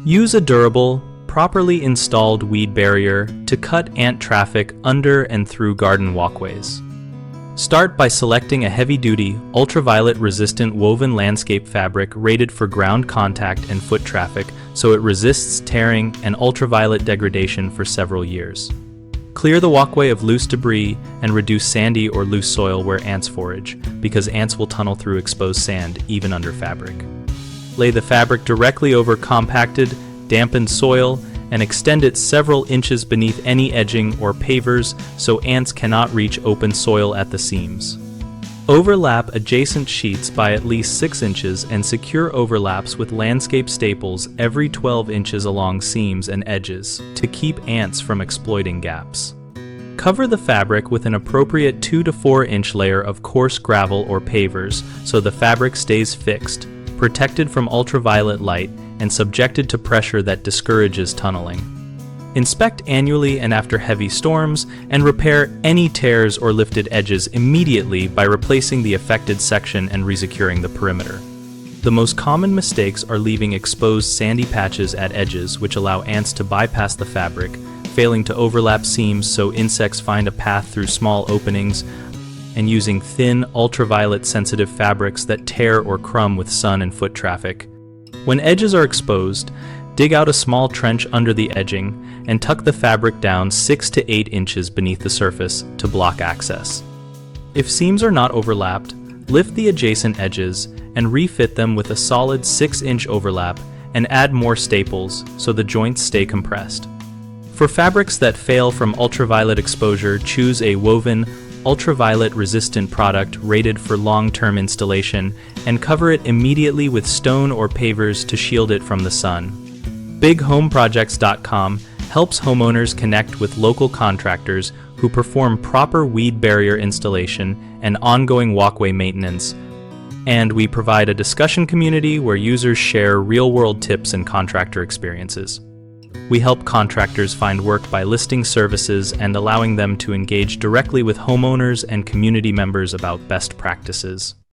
Use a durable, properly installed weed barrier to cut ant traffic under and through garden walkways. Start by selecting a heavy-duty, ultraviolet-resistant woven landscape fabric rated for ground contact and foot traffic so it resists tearing and ultraviolet degradation for several years. Clear the walkway of loose debris and reduce sandy or loose soil where ants forage, because ants will tunnel through exposed sand even under fabric. Lay the fabric directly over compacted, dampened soil and extend it several inches beneath any edging or pavers so ants cannot reach open soil at the seams. Overlap adjacent sheets by at least 6 inches and secure overlaps with landscape staples every 12 inches along seams and edges to keep ants from exploiting gaps. Cover the fabric with an appropriate 2 to 4 inch layer of coarse gravel or pavers so the fabric stays fixed, protected from ultraviolet light, and subjected to pressure that discourages tunneling. Inspect annually and after heavy storms, and repair any tears or lifted edges immediately by replacing the affected section and resecuring the perimeter. The most common mistakes are leaving exposed sandy patches at edges, which allow ants to bypass the fabric, failing to overlap seams so insects find a path through small openings, and using thin, ultraviolet-sensitive fabrics that tear or crumb with sun and foot traffic. When edges are exposed, dig out a small trench under the edging and tuck the fabric down 6 to 8 inches beneath the surface to block access. If seams are not overlapped, lift the adjacent edges and refit them with a solid 6-inch overlap and add more staples so the joints stay compressed. For fabrics that fail from ultraviolet exposure, choose a woven, ultraviolet-resistant product rated for long-term installation and cover it immediately with stone or pavers to shield it from the sun. BigHomeProjects.com helps homeowners connect with local contractors who perform proper weed barrier installation and ongoing walkway maintenance, and we provide a discussion community where users share real-world tips and contractor experiences. We help contractors find work by listing services and allowing them to engage directly with homeowners and community members about best practices.